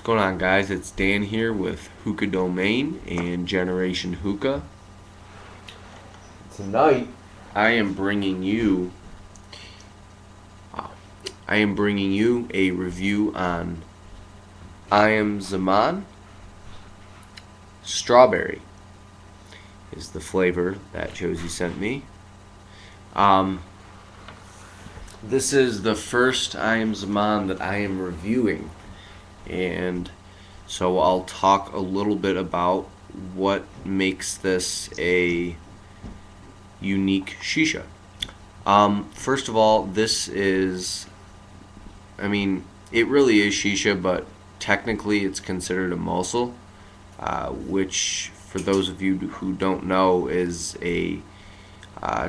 going on, guys? It's Dan here with Hookah Domain and Generation Hookah. Tonight, I am bringing you a review on Ayam Zaman. Strawberry is the flavor that Chozy sent me. This is the first Ayam Zaman that I am reviewing, and so I'll talk a little bit about what makes this a unique shisha. First of all, this is, it really is shisha, but technically it's considered a mosul, which, for those of you who don't know, is a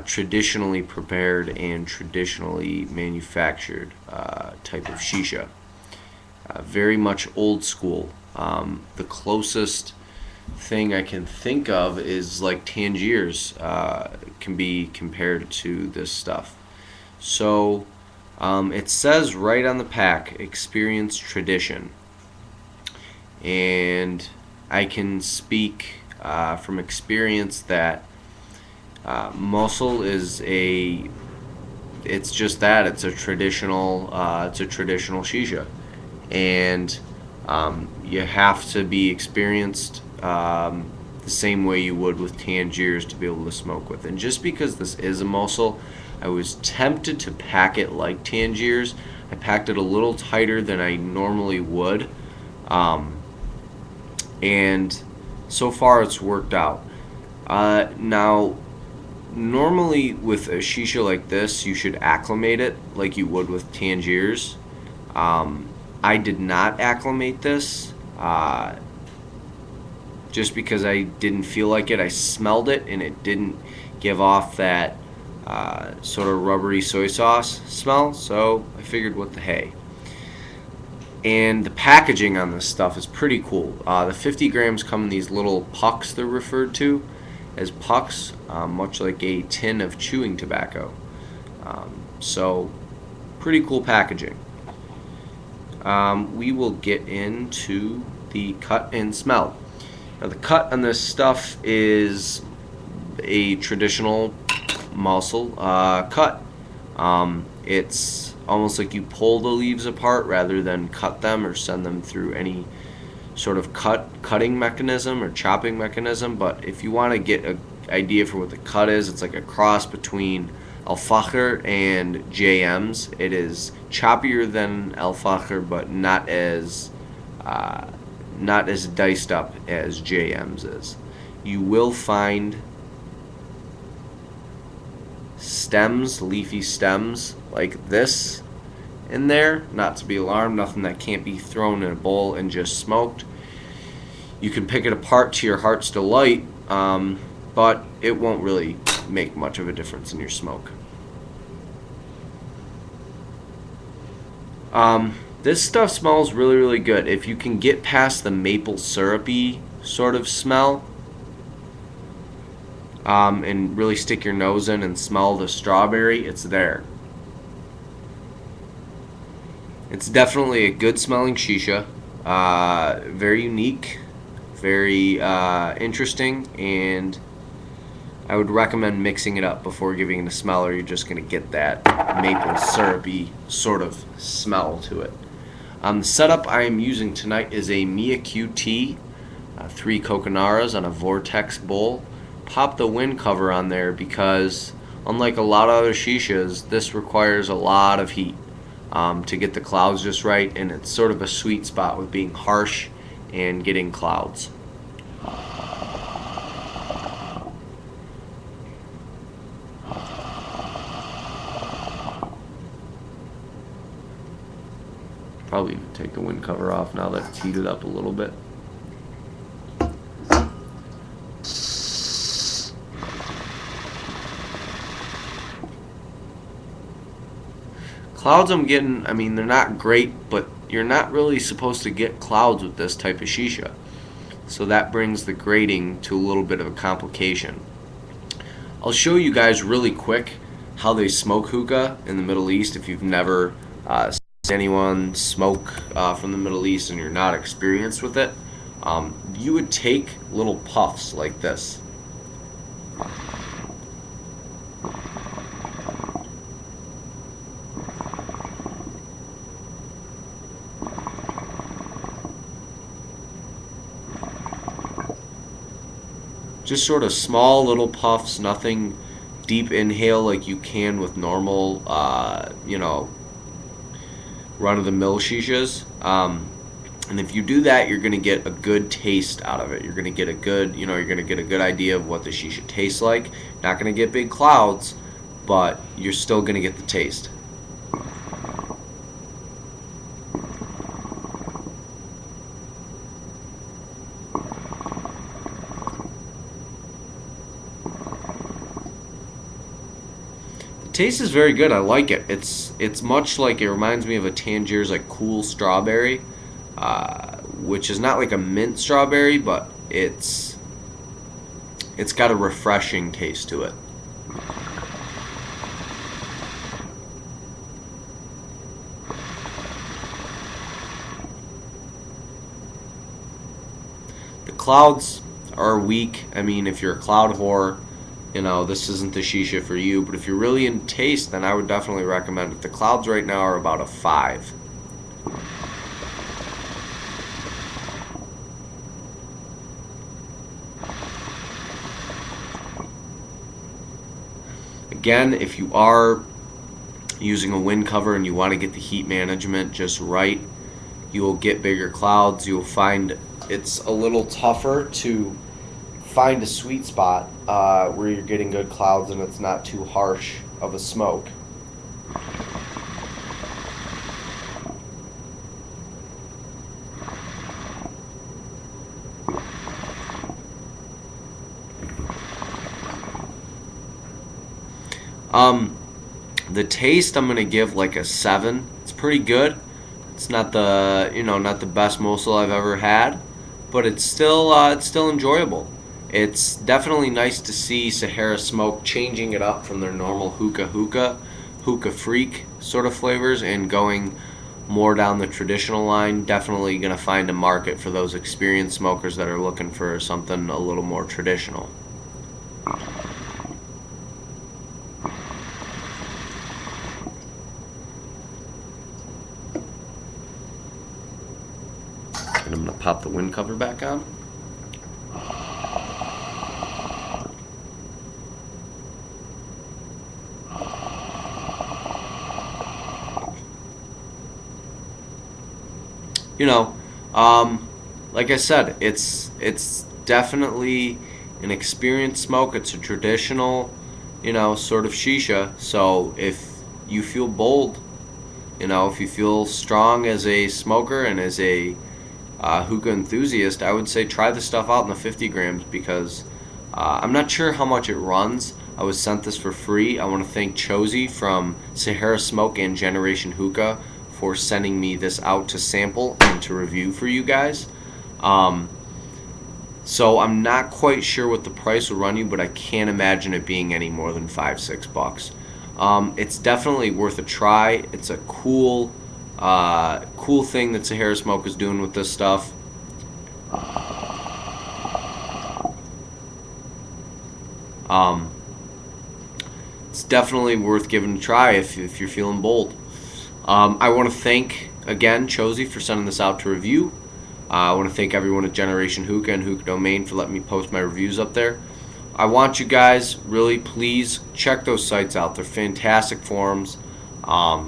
traditionally prepared and traditionally manufactured type of shisha. Very much old school. The closest thing I can think of is like Tangiers can be compared to this stuff. So it says right on the pack, experience tradition. And I can speak from experience that Mosul is it's just that, it's a traditional shisha, and you have to be experienced the same way you would with Tangiers to be able to smoke with. And just because this is a Mosul, I was tempted to pack it like Tangiers. I packed it a little tighter than I normally would, and so far it's worked out. Now, normally with a shisha like this, you should acclimate it like you would with Tangiers. I did not acclimate this just because I didn't feel like it. I smelled it and it didn't give off that sort of rubbery soy sauce smell, so I figured, what the hey. And the packaging on this stuff is pretty cool. The 50 grams come in these little pucks, they're referred to as pucks, much like a tin of chewing tobacco. So pretty cool packaging. We will get into the cut and smell. Now, the cut on this stuff is a traditional Mosul cut. It's almost like you pull the leaves apart rather than cut them or send them through any sort of cutting mechanism or chopping mechanism. But if you want to get an idea for what the cut is, it's like a cross between al-fakhr and JM's. It is choppier than al-fakhr, but not as diced up as JM's is. You will find stems, leafy stems like this in there. Not to be alarmed, nothing that can't be thrown in a bowl and just smoked. You can pick it apart to your heart's delight, but it won't really make much of a difference in your smoke. This stuff smells really, really good. If you can get past the maple syrupy sort of smell, and really stick your nose in and smell the strawberry, it's there. It's definitely a good smelling shisha. Very unique, very interesting, and I would recommend mixing it up before giving it a smell, or you're just going to get that maple syrupy sort of smell to it. The setup I am using tonight is a Mia QT, 3 coconaras on a Vortex bowl. Pop the wind cover on there because, unlike a lot of other shishas, this requires a lot of heat to get the clouds just right, and it's sort of a sweet spot with being harsh and getting clouds. Probably even take the wind cover off now that it's heated up a little bit. Clouds I'm getting, they're not great, but you're not really supposed to get clouds with this type of shisha. So that brings the grading to a little bit of a complication. I'll show you guys really quick how they smoke hookah in the Middle East if you've never anyone smoke from the Middle East and you're not experienced with it, you would take little puffs like this. Just sort of small little puffs, nothing deep inhale like you can with normal, run-of-the-mill shishas. And if you do that, you're going to get a good taste out of it. You're going to get a good, you're going to get a good idea of what the shisha tastes like. Not going to get big clouds, but you're still going to get the taste. Taste is very good. I like it. It's much like, it reminds me of a Tangier's like cool strawberry, which is not like a mint strawberry, but it's got a refreshing taste to it. The clouds are weak. I mean, if you're a cloud whore, this isn't the shisha for you, but if you're really in taste, then I would definitely recommend it. The clouds right now are about a 5. Again, if you are using a wind cover and you want to get the heat management just right, you will get bigger clouds. You'll find it's a little tougher to find a sweet spot where you're getting good clouds and it's not too harsh of a smoke. The taste I'm gonna give like a 7. It's pretty good. It's not the not the best mosel I've ever had, but it's still enjoyable. It's definitely nice to see Sahara Smoke changing it up from their normal hookah freak sort of flavors and going more down the traditional line. Definitely going to find a market for those experienced smokers that are looking for something a little more traditional. And I'm going to pop the wind cover back on. Like I said, it's definitely an experienced smoke. It's a traditional, sort of shisha. So if you feel bold, if you feel strong as a smoker and as a hookah enthusiast, I would say try the stuff out in the 50 grams because I'm not sure how much it runs. I was sent this for free. I want to thank Chozy from Sahara Smoke and Generation Hookah for sending me this out to sample and to review for you guys. So I'm not quite sure what the price will run you, but I can't imagine it being any more than $5-6. It's definitely worth a try. It's a cool thing that Sahara Smoke is doing with this stuff. It's definitely worth giving a try if you're feeling bold. I want to thank, again, Chozy for sending this out to review. I want to thank everyone at Generation Hookah and Hookah Domain for letting me post my reviews up there. I want you guys, really, please check those sites out. They're fantastic forums. A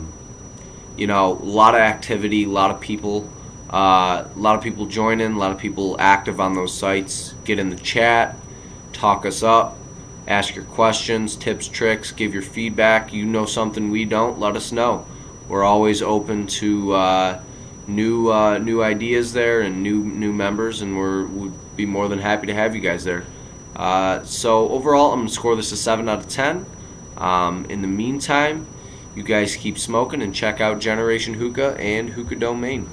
lot of activity, a lot of people joining, a lot of people active on those sites. Get in the chat, talk us up, ask your questions, tips, tricks, give your feedback. You know something we don't, let us know. We're always open to new ideas there and new members, and we'd be more than happy to have you guys there. So overall, I'm gonna score this a 7 out of 10. In the meantime, you guys keep smoking and check out Generation Hookah and Hookah Domain.